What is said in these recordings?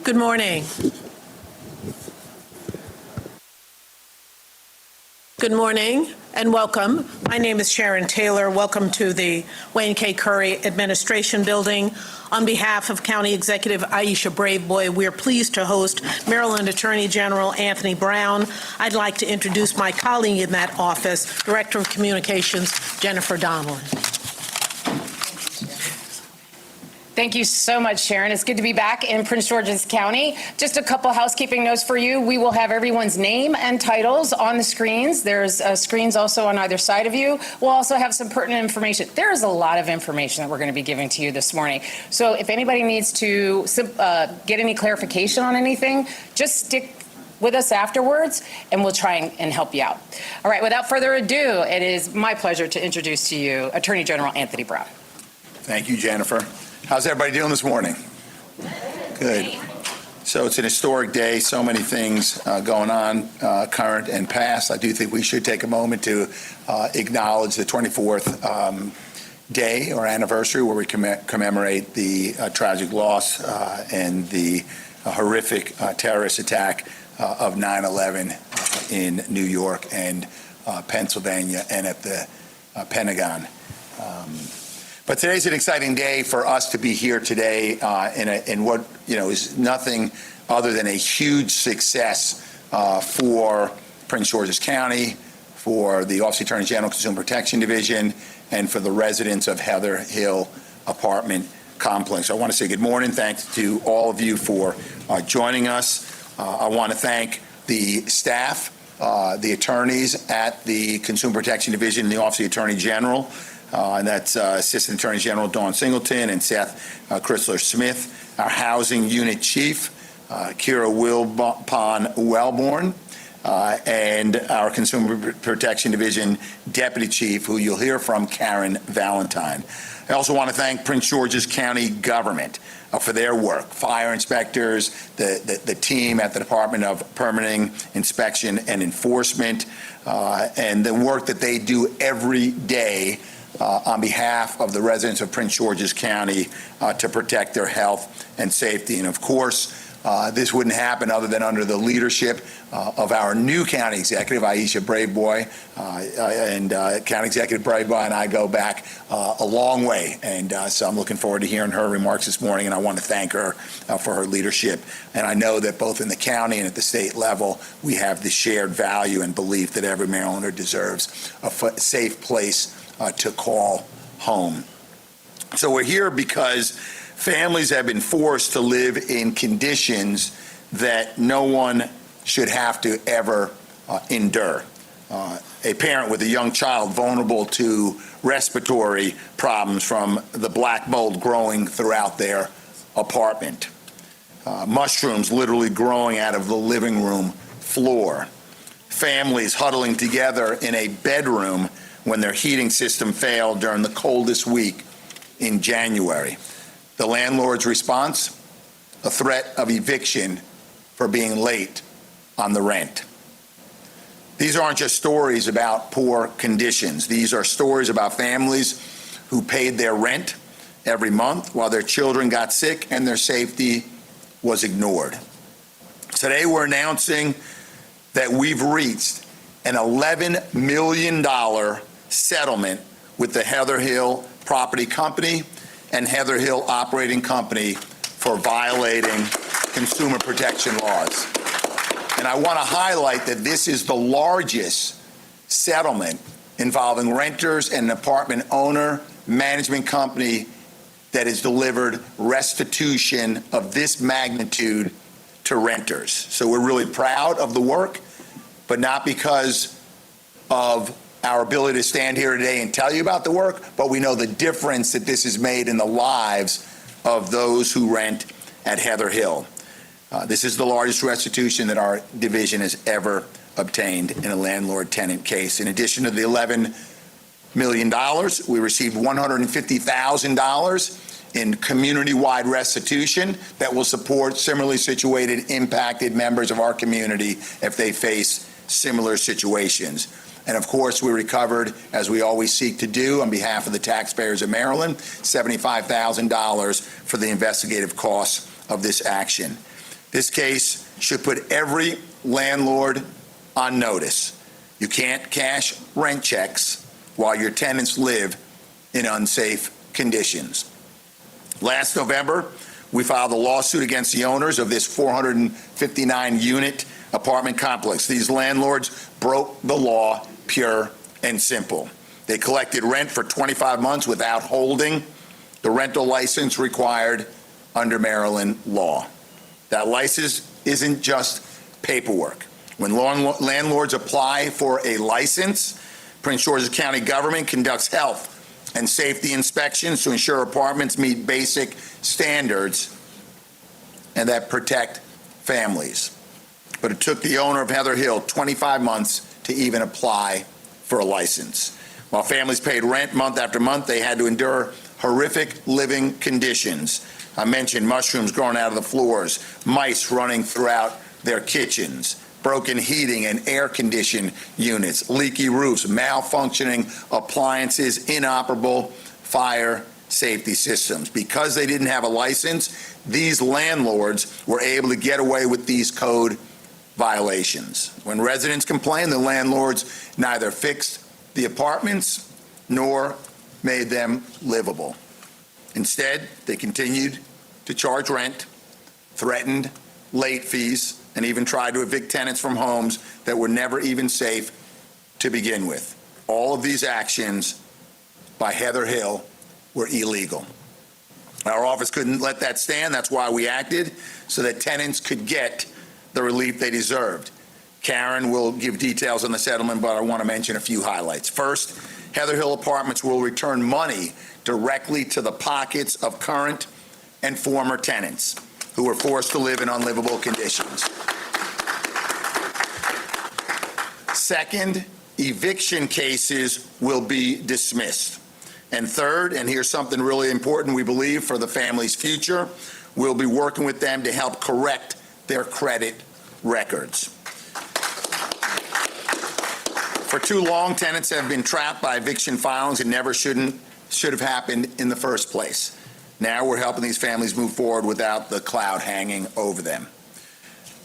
Good morning. Good morning and welcome. My name is Sharon Taylor. Welcome to the Wayne K. Curry Administration Building. On behalf of County Executive Aisha Braveboy, we are pleased to host Maryland Attorney General Anthony Brown. I'd like to introduce my colleague in that office, Director of Communications, Jennifer Donelon. Thank you so much, Sharon. It's good to be back in Prince George's County. Just a couple housekeeping notes for you. We will have everyone's name and titles on the screens. There's screens also on either side of you. We'll also have some pertinent information. There is a lot of information that we're going to be giving to you this morning. So if anybody needs to get any clarification on anything, just stick with us afterwards and we'll try and help you out. All right, without further ado, it is my pleasure to introduce to you Attorney General Anthony Brown. Thank you, Jennifer. How's everybody doing this morning? Good. So it's an historic day, so many things going on, current and past. I do think we should take a moment to acknowledge the 24th day or anniversary where we commemorate the tragic loss and the horrific terrorist attack of 9/11 in New York and Pennsylvania and at the Pentagon. But today's an exciting day for us to be here today in what is nothing other than a huge success for Prince George's County, for the Office of Attorney General Consumer Protection Division, and for the residents of Heather Hill Apartment Complex. I want to say good morning. Thanks to all of you for joining us. I want to thank the staff, the attorneys at the Consumer Protection Division, the Office of the Attorney General. And that's Assistant Attorney General Dawn Singleton and Seth Chrysler Smith, our Housing Unit Chief, Kira Wilpon Wellborn, and our Consumer Protection Division Deputy Chief, who you'll hear from, Karen Valentine. I also want to thank Prince George's County government for their work, fire inspectors, the team at the Department of Permitting, Inspection, and Enforcement, and the work that they do every day on behalf of the residents of Prince George's County to protect their health and safety. And of course, this wouldn't happen other than under the leadership of our new county executive, Aisha Braveboy, and County Executive Braveboy and I go back a long way. And so I'm looking forward to hearing her remarks this morning, and I want to thank her for her leadership. And I know that both in the county and at the state level, we have the shared value and belief that every Marylander deserves a safe place to call home. So we're here because families have been forced to live in conditions that no one should have to ever endure. A parent with a young child vulnerable to respiratory problems from the black mold growing throughout their apartment. Mushrooms literally growing out of the living room floor. Families huddling together in a bedroom when their heating system failed during the coldest week in January. The landlord's response? A threat of eviction for being late on the rent. These aren't just stories about poor conditions. These are stories about families who paid their rent every month while their children got sick and their safety was ignored. Today we're announcing that we've reached an $11 million settlement with the Heather Hill Property Company and Heather Hill Operating Company for violating consumer protection laws. And I want to highlight that this is the largest settlement involving renters and an apartment owner management company that has delivered restitution of this magnitude to renters. So we're really proud of the work, but not because of our ability to stand here today and tell you about the work, but we know the difference that this has made in the lives of those who rent at Heather Hill. This is the largest restitution that our division has ever obtained in a landlord-tenant case. In addition to the $11 million, we received $150,000 in community-wide restitution that will support similarly situated, impacted members of our community if they face similar situations. And of course, we recovered, as we always seek to do on behalf of the taxpayers of Maryland, $75,000 for the investigative costs of this action. This case should put every landlord on notice. You can't cash rent checks while your tenants live in unsafe conditions. Last November, we filed a lawsuit against the owners of this 459-unit apartment complex. These landlords broke the law, pure and simple. They collected rent for 25 months without holding the rental license required under Maryland law. That license isn't just paperwork. When landlords apply for a license, Prince George's County government conducts health and safety inspections to ensure apartments meet basic standards and that protect families. But it took the owner of Heather Hill 25 months to even apply for a license. While families paid rent month after month, they had to endure horrific living conditions. I mentioned mushrooms growing out of the floors, mice running throughout their kitchens, broken heating and air conditioning units, leaky roofs, malfunctioning appliances, inoperable fire safety systems. Because they didn't have a license, these landlords were able to get away with these code violations. When residents complained, the landlords neither fixed the apartments nor made them livable. Instead, they continued to charge rent, threatened late fees, and even tried to evict tenants from homes that were never even safe to begin with. All of these actions by Heather Hill were illegal. Our office couldn't let that stand. That's why we acted, so that tenants could get the relief they deserved. Karen will give details on the settlement, but I want to mention a few highlights. First, Heather Hill Apartments will return money directly to the pockets of current and former tenants who were forced to live in unlivable conditions. Second, eviction cases will be dismissed. And third, and here's something really important, we believe for the family's future, we'll be working with them to help correct their credit records. For too long, tenants have been trapped by eviction filings and never should have happened in the first place. Now we're helping these families move forward without the cloud hanging over them.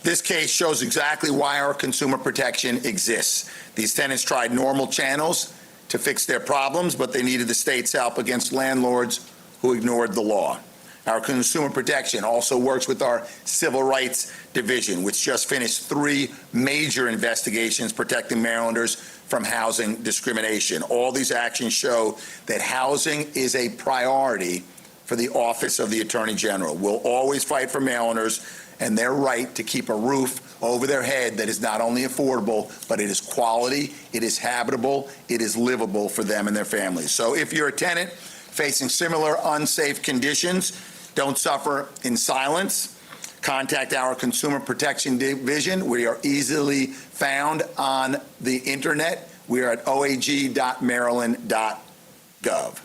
This case shows exactly why our consumer protection exists. These tenants tried normal channels to fix their problems, but they needed the state's help against landlords who ignored the law. Our consumer protection also works with our Civil Rights Division, which just finished 3 major investigations protecting Marylanders from housing discrimination. All these actions show that housing is a priority for the Office of the Attorney General. We'll always fight for Marylanders and their right to keep a roof over their head that is not only affordable, but it is quality, it is habitable, it is livable for them and their families. So if you're a tenant facing similar unsafe conditions, don't suffer in silence. Contact our Consumer Protection Division. We are easily found on the internet. We are at oag.maryland.gov,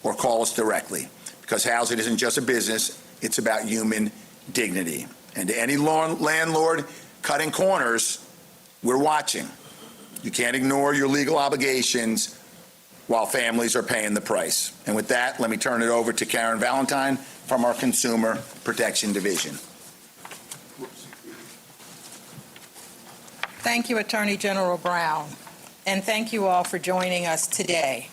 or call us directly, because housing isn't just a business, it's about human dignity. And to any landlord cutting corners, we're watching. You can't ignore your legal obligations while families are paying the price. And with that, let me turn it over to Karen Valentine from our Consumer Protection Division. Thank you, Attorney General Brown, and thank you all for joining us today.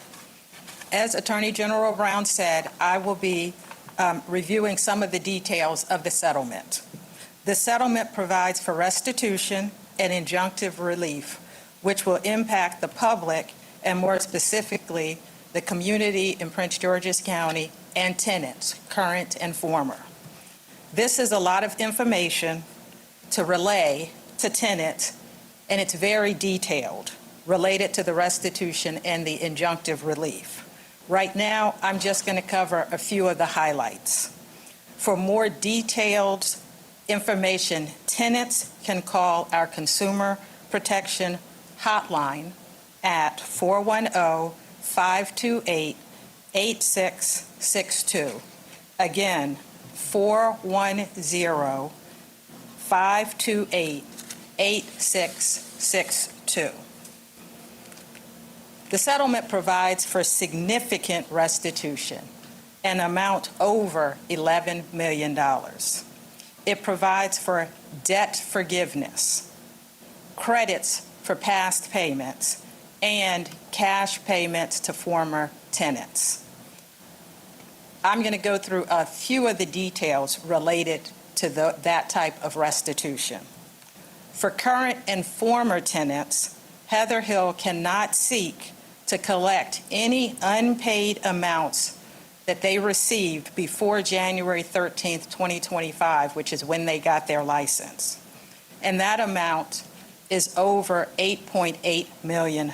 As Attorney General Brown said, I will be reviewing some of the details of the settlement. The settlement provides for restitution and injunctive relief, which will impact the public and more specifically the community in Prince George's County and tenants, current and former. This is a lot of information to relay to tenants, and it's very detailed, related to the restitution and the injunctive relief. Right now, I'm just going to cover a few of the highlights. For more detailed information, tenants can call our Consumer Protection Hotline at 410-528-8662. Again, 410-528-8662. The settlement provides for significant restitution, an amount over $11 million. It provides for debt forgiveness, credits for past payments, and cash payments to former tenants. I'm going to go through a few of the details related to that type of restitution. For current and former tenants, Heather Hill cannot seek to collect any unpaid amounts that they received before January 13th, 2025, which is when they got their license. And that amount is over $8.8 million.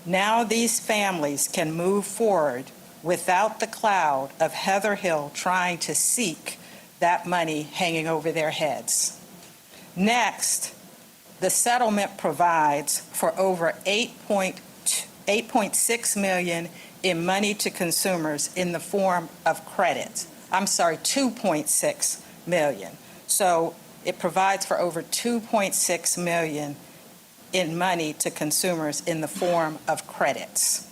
Now these families can move forward without the cloud of Heather Hill trying to seek that money hanging over their heads. Next, the settlement provides for over $8.6 million in money to consumers in the form of credit. I'm sorry, $2.6 million. So it provides for over $2.6 million in money to consumers in the form of credits.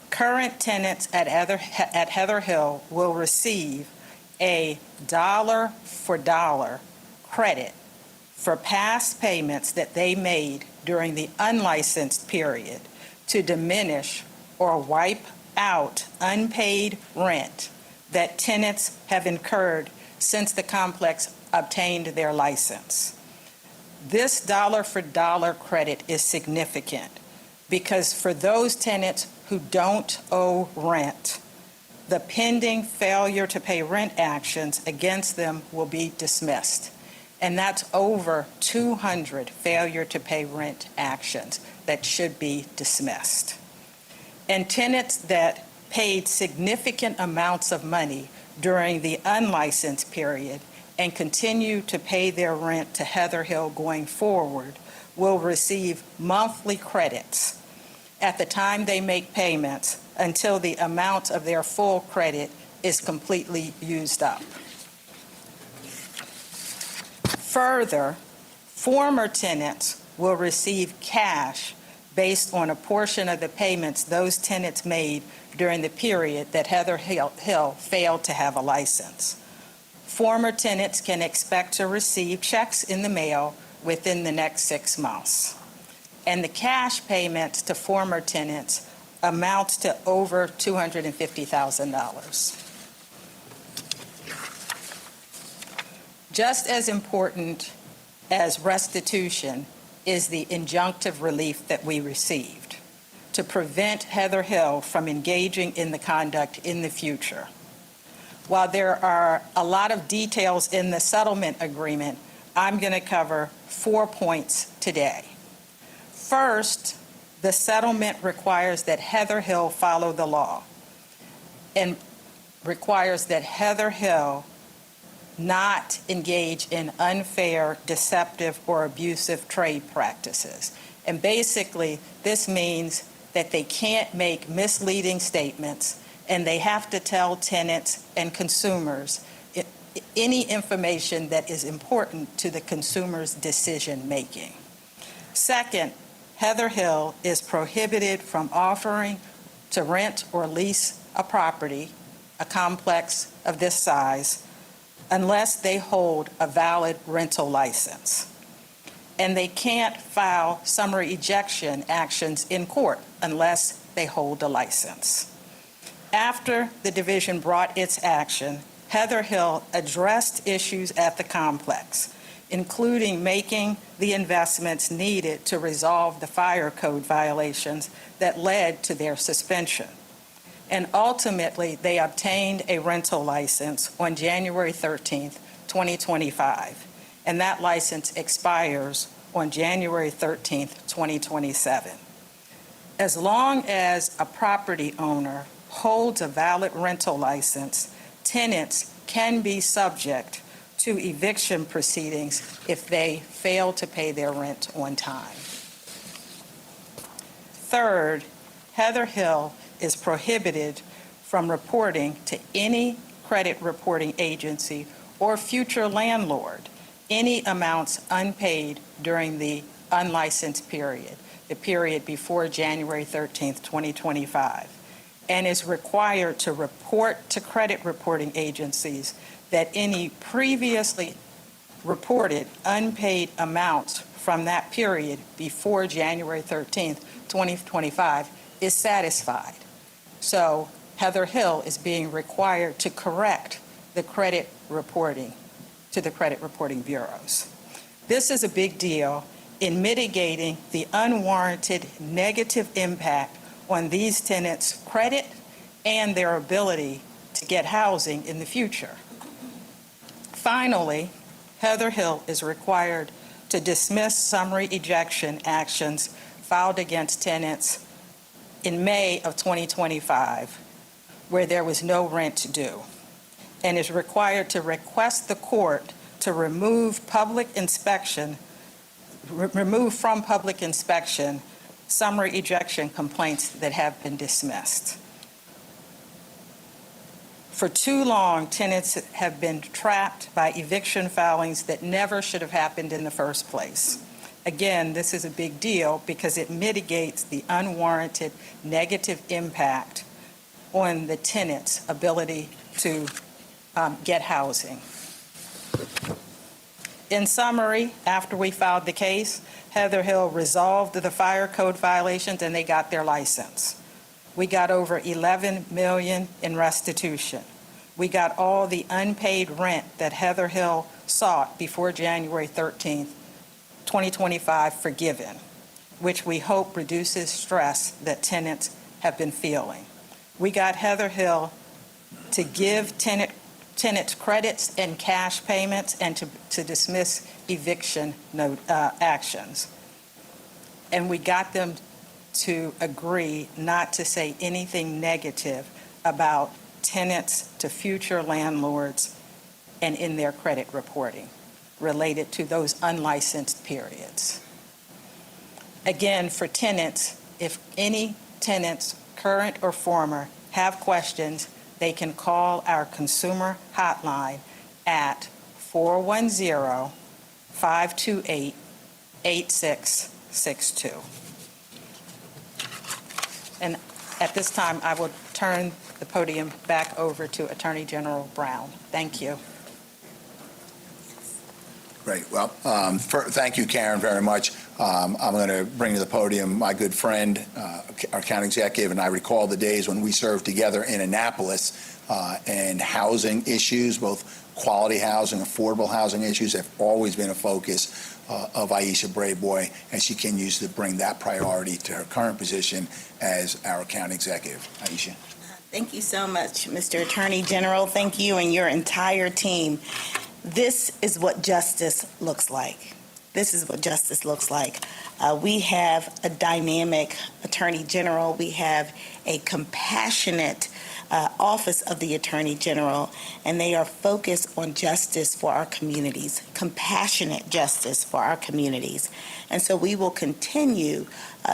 Current tenants at Heather Hill will receive a dollar-for-dollar credit for past payments that they made during the unlicensed period to diminish or wipe out unpaid rent that tenants have incurred since the complex obtained their license. This dollar-for-dollar credit is significant because for those tenants who don't owe rent, the pending failure to pay rent actions against them will be dismissed. And that's over 200 failure to pay rent actions that should be dismissed. And tenants that paid significant amounts of money during the unlicensed period and continue to pay their rent to Heather Hill going forward will receive monthly credits at the time they make payments until the amount of their full credit is completely used up. Further, former tenants will receive cash based on a portion of the payments those tenants made during the period that Heather Hill failed to have a license. Former tenants can expect to receive checks in the mail within the next 6 months. And the cash payments to former tenants amounts to over $250,000. Just as important as restitution is the injunctive relief that we received to prevent Heather Hill from engaging in the conduct in the future. While there are a lot of details in the settlement agreement, I'm going to cover 4 points today. First, the settlement requires that Heather Hill follow the law and requires that Heather Hill not engage in unfair, deceptive, or abusive trade practices. And basically, this means that they can't make misleading statements, and they have to tell tenants and consumers any information that is important to the consumer's decision-making. Second, Heather Hill is prohibited from offering to rent or lease a property, a complex of this size, unless they hold a valid rental license. And they can't file summary ejection actions in court unless they hold a license. After the division brought its action, Heather Hill addressed issues at the complex, including making the investments needed to resolve the fire code violations that led to their suspension. And ultimately, they obtained a rental license on January 13th, 2025. And that license expires on January 13th, 2027. As long as a property owner holds a valid rental license, tenants can be subject to eviction proceedings if they fail to pay their rent on time. Third, Heather Hill is prohibited from reporting to any credit reporting agency or future landlord any amounts unpaid during the unlicensed period, the period before January 13th, 2025. and is required to report to credit reporting agencies that any previously reported unpaid amounts from that period before January 13th, 2025 is satisfied. So Heather Hill is being required to correct the credit reporting to the credit reporting bureaus. This is a big deal in mitigating the unwarranted negative impact on these tenants' credit and their ability to get housing in the future. Finally, Heather Hill is required to dismiss summary ejection actions filed against tenants in May of 2025, where there was no rent due, and is required to request the court to remove from public inspection summary ejection complaints that have been dismissed. For too long, tenants have been trapped by eviction filings that never should have happened in the first place. Again, this is a big deal because it mitigates the unwarranted negative impact on the tenant's ability to get housing. In summary, after we filed the case, Heather Hill resolved the fire code violations and they got their license. We got over $11 million in restitution. We got all the unpaid rent that Heather Hill sought before January 13th, 2025 forgiven, which we hope reduces stress that tenants have been feeling. We got Heather Hill to give tenants credits and cash payments and to dismiss eviction actions. And we got them to agree not to say anything negative about tenants to future landlords and in their credit reporting related to those unlicensed periods. Again, for tenants, if any tenants, current or former, have questions, they can call our consumer hotline at 410-528-8662. And at this time, I will turn the podium back over to Attorney General Brown. Thank you. Great. Well, thank you, Karen, very much. I'm going to bring to the podium my good friend, our county executive, and I recall the days when we served together in Annapolis, and housing issues, both quality housing, affordable housing issues, have always been a focus of Aisha Braveboy, and she continues to bring that priority to her current position as our county executive. Aisha. Thank you so much, Mr. Attorney General. Thank you and your entire team. This is what justice looks like. This is what justice looks like. We have a dynamic Attorney General. We have a compassionate Office of the Attorney General, and they are focused on justice for our communities, compassionate justice for our communities. And so we will continue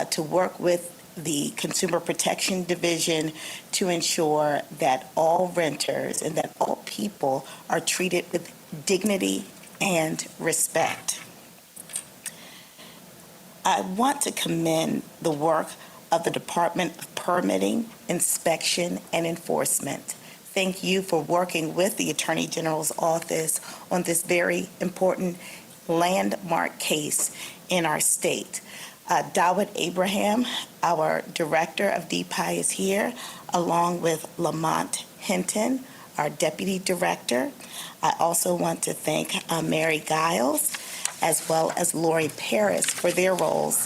to work with the Consumer Protection Division to ensure that all renters and that all people are treated with dignity and respect. I want to commend the work of the Department of Permitting, Inspection, and Enforcement. Thank you for working with the Attorney General's office on this very important landmark case in our state. Dawit Abraham, our Director of DPI, is here, along with Lamont Hinton, our Deputy Director. I also want to thank Mary Giles, as well as Lori Paris for their roles.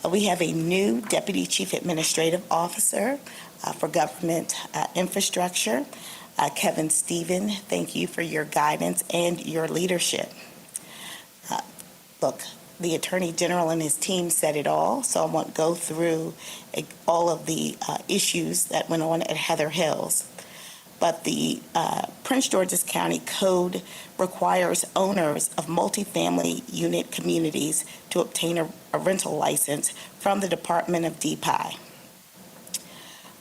We have a new Deputy Chief Administrative Officer for Government Infrastructure. Kevin Stephen, thank you for your guidance and your leadership. Look, the Attorney General and his team said it all, so I won't go through all of the issues that went on at Heather Hills. But the Prince George's County Code requires owners of multifamily unit communities to obtain a rental license from the Department of DPI.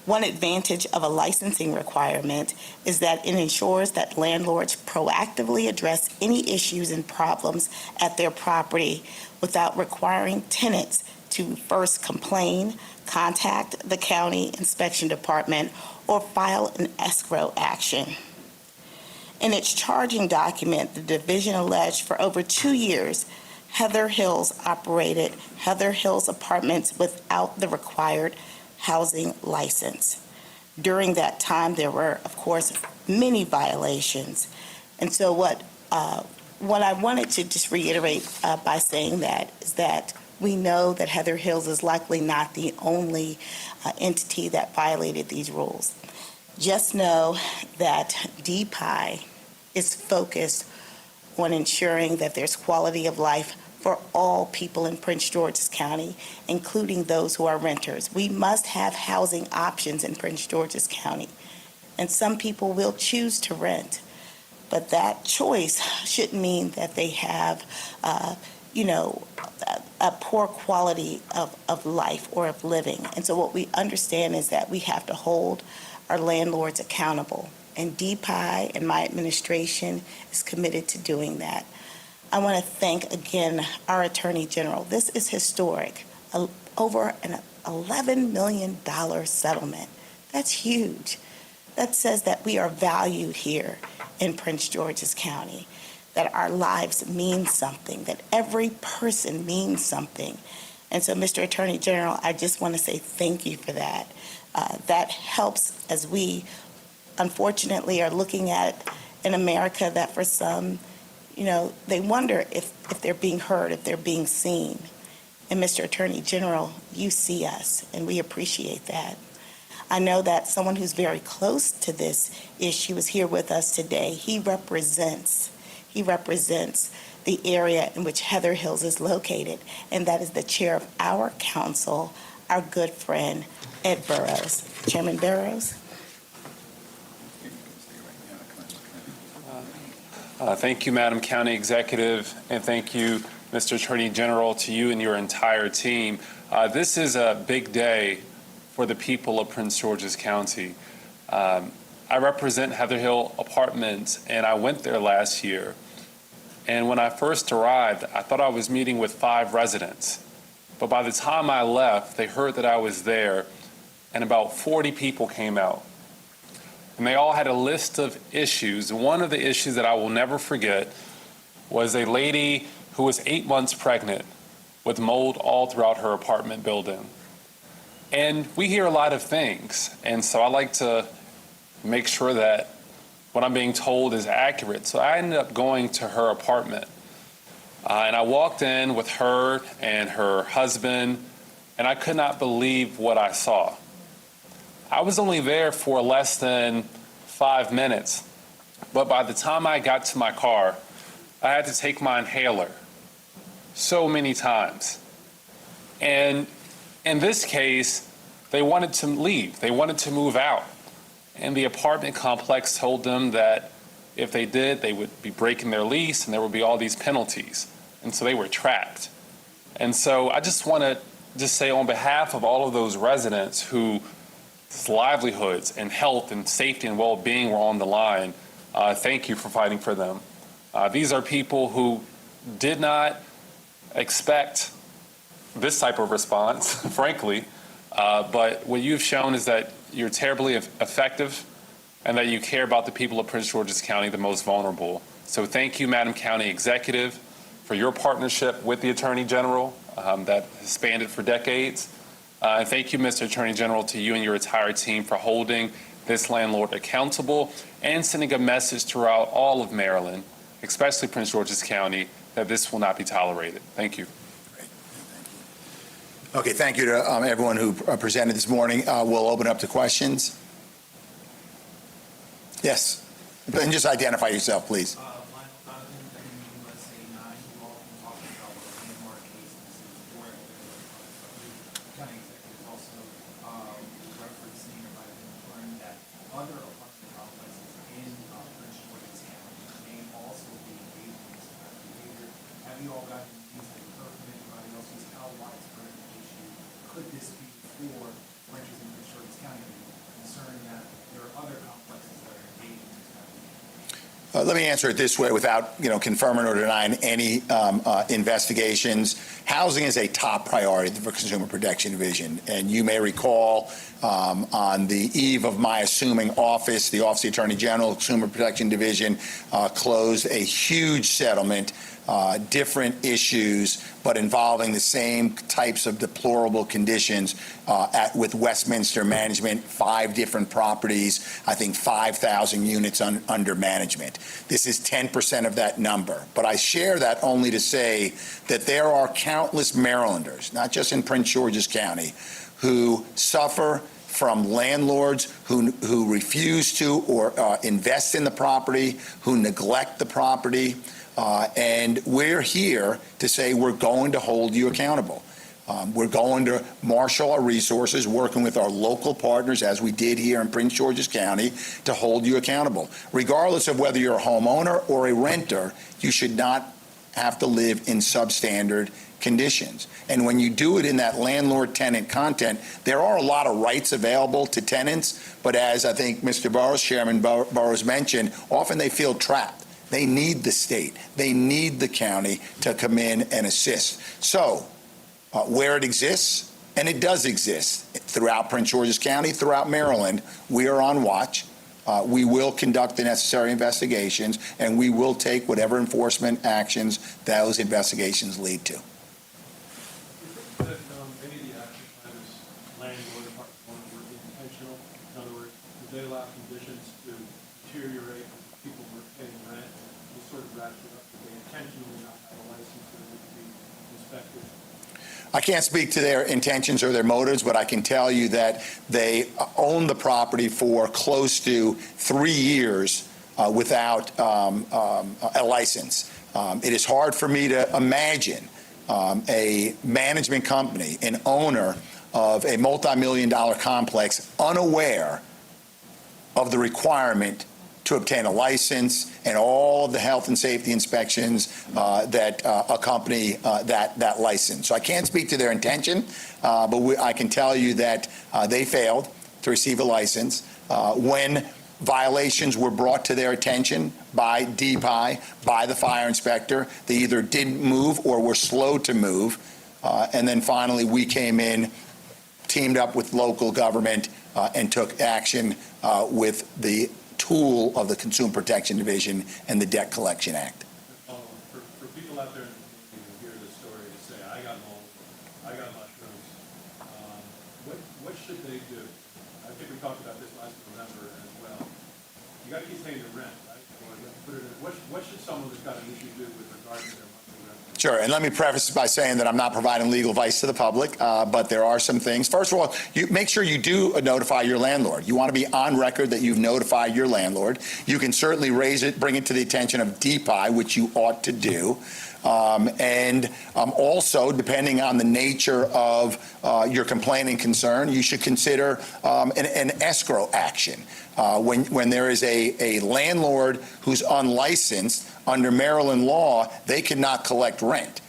One advantage of a licensing requirement is that it ensures that landlords proactively address any issues and problems at their property without requiring tenants to first complain, contact the county inspection department, or file an escrow action. In its charging document, the division alleged for over 2 years, Heather Hills operated Heather Hills Apartments without the required housing license. During that time, there were, of course, many violations. And so what I wanted to just reiterate by saying that is that we know that Heather Hills is likely not the only entity that violated these rules. Just know that DPI is focused on ensuring that there's quality of life for all people in Prince George's County, including those who are renters. We must have housing options in Prince George's County, and some people will choose to rent, but that choice shouldn't mean that they have, a poor quality of life or of living. And so what we understand is that we have to hold our landlords accountable, and DPI and my administration is committed to doing that. I want to thank again our Attorney General. This is historic, over an $11 million settlement. That's huge. That says that we are valued here in Prince George's County, that our lives mean something, that every person means something. And so, Mr. Attorney General, I just want to say thank you for that. That helps as we, unfortunately, are looking at an America that for some, they wonder if they're being heard, if they're being seen. And Mr. Attorney General, you see us, and we appreciate that. I know that someone who's very close to this issue is here with us today. He represents the area in which Heather Hills is located, and that is the chair of our council, our good friend, Ed Burrows. Chairman Burrows. Thank you, Madam County Executive, and thank you, Mr. Attorney General, to you and your entire team. This is a big day for the people of Prince George's County. I represent Heather Hill Apartments, and I went there last year. And when I first arrived, I thought I was meeting with 5 residents. But by the time I left, they heard that I was there, and about 40 people came out. And they all had a list of issues. One of the issues that I will never forget was a lady who was 8 months pregnant with mold all throughout her apartment building. And we hear a lot of things, and so I like to make sure that what I'm being told is accurate. So I ended up going to her apartment, and I walked in with her and her husband, and I could not believe what I saw. I was only there for less than 5 minutes, but by the time I got to my car, I had to take my inhaler so many times. And in this case, they wanted to leave. They wanted to move out. And the apartment complex told them that if they did, they would be breaking their lease and there would be all these penalties. And so they were trapped. And so I just want to say on behalf of all of those residents whose livelihoods and health and safety and well-being were on the line, thank you for fighting for them. These are people who did not expect this type of response, frankly, but what you've shown is that you're terribly effective and that you care about the people of Prince George's County, the most vulnerable. So thank you, Madam County Executive, for your partnership with the Attorney General that has spanned it for decades. And thank you, Mr. Attorney General, to you and your entire team for holding this landlord accountable and sending a message throughout all of Maryland, especially Prince George's County, that this will not be tolerated. Thank you. Okay, thank you to everyone who presented this morning. We'll open up to questions. Yes, and just identify yourself, please. Have you all gotten these that you've heard from anybody else? Just how widespread an issue could this be for renters in Prince George's County, concerning that there are other complexes that are engaged in this kind of thing? Let me answer it this way without, confirming or denying any investigations housing is a top priority for Consumer Protection Division. And you may recall on the eve of my assuming office, the Office of the Attorney General, Consumer Protection Division closed a huge settlement, different issues, but involving the same types of deplorable conditions with Westminster Management, 5 different properties, I think 5,000 units under management. This is 10% of that number. But I share that only to say that there are countless Marylanders, not just in Prince George's County, who suffer from landlords who refuse to or invest in the property, who neglect the property. And we're here to say we're going to hold you accountable. We're going to marshal our resources, working with our local partners, as we did here in Prince George's County, to hold you accountable. Regardless of whether you're a homeowner or a renter, you should not have to live in substandard conditions. And when you do it in that landlord-tenant content, there are a lot of rights available to tenants, but as I think Mr. Burrows, Chairman Burrows mentioned, often they feel trapped. They need the state. They need the county to come in and assist. So where it exists, and it does exist throughout Prince George's County, throughout Maryland, we are on watch. We will conduct the necessary investigations, and we will take whatever enforcement actions those investigations lead to. That any of the action plans, landlord department, were intentional? In other words, did they allow conditions to deteriorate when people were paying rent? They sort of wrapped it up. Did they intentionally not have a license that would be inspected? I can't speak to their intentions or their motives, but I can tell you that they owned the property for close to 3 years without a license. It is hard for me to imagine a management company, an owner of a multi-million-dollar complex, unaware of the requirement to obtain a license and all of the health and safety inspections that accompany that license. So I can't speak to their intention, but I can tell you that they failed to receive a license. When violations were brought to their attention by DPI, by the fire inspector, they either didn't move or were slow to move. And then finally, we came in, teamed up with local government, and took action with the tool of the Consumer Protection Division and the Debt Collection Act. For people out there who hear this story and say, I got mold, I got mushrooms, what should they do? I think we talked about this last November as well. You got to keep paying your rent, right? Or you have to put it in. What should someone who's got an issue do with regard to their monthly rent? Sure, and let me preface by saying that I'm not providing legal advice to the public, but there are some things. First of all, you make sure you do notify your landlord. You want to be on record that you've notified your landlord. You can certainly raise it, bring it to the attention of DPI, which you ought to do. And also, depending on the nature of your complaint and concern, you should consider an escrow action. When there is a landlord who's unlicensed, under Maryland law, they cannot collect rent.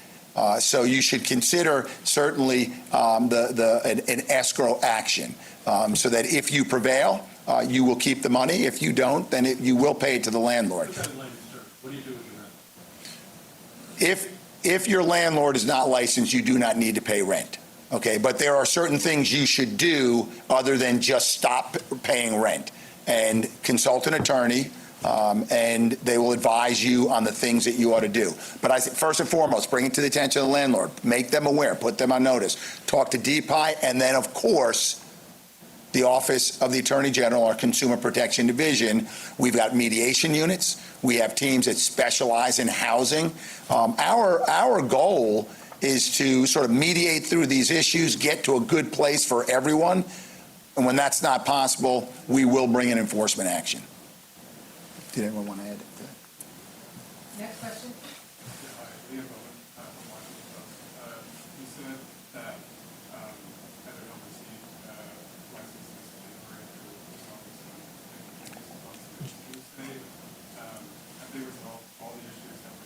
So you should consider certainly an escrow action so that if you prevail, you will keep the money. If you don't, then you will pay it to the landlord. What do you do with your rent? If your landlord is not licensed, you do not need to pay rent. Okay, but there are certain things you should do other than just stop paying rent and consult an attorney. And they will advise you on the things that you ought to do. But I think first and foremost, bring it to the attention of the landlord. Make them aware. Put them on notice. Talk to DPI, and then, of course, the Office of the Attorney General, our Consumer Protection Division. We've got mediation units. We have teams that specialize in housing. Our goal is to sort of mediate through these issues, get to a good place for everyone. And when that's not possible, we will bring an enforcement action. Did anyone want to add to that? Next question. You said that Heather don't receive licenses to Can you say have they resolved all the issues that were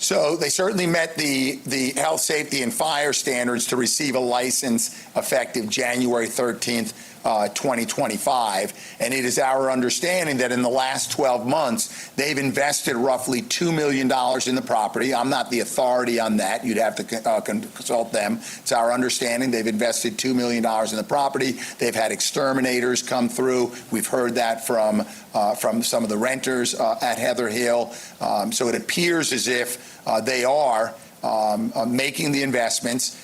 So they certainly met the health, safety, and fire standards to receive a license effective January 13th 2025. And it is our understanding that in the last 12 months, they've invested roughly $2 million in the property. I'm not the authority on that. You'd have to consult them. It's our understanding they've invested $2 million in the property. They've had exterminators come through. We've heard that from some of the renters at Heather Hill. So it appears as if they are making the investments,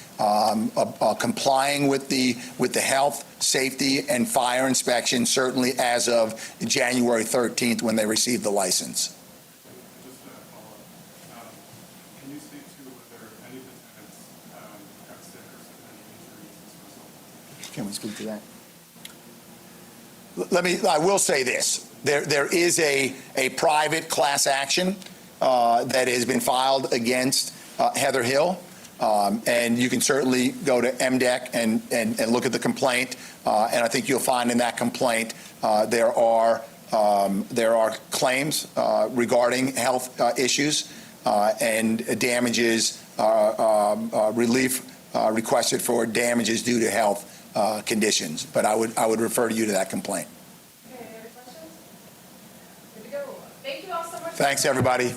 complying with the health, safety, and fire inspection, certainly as of January 13th when they received the license. Just a follow-up. Can you speak to whether any of the tenants got sick or suffered any injuries as a result? Can we speak to that? I will say this. There is a private class action that has been filed against Heather Hill. And you can certainly go to MDEC and look at the complaint. And I think you'll find in that complaint there are claims regarding health issues and damages, relief requested for damages due to health conditions. But I would refer you to that complaint. Okay, any other questions? Good to go. Thank you all so much. Thanks, everybody.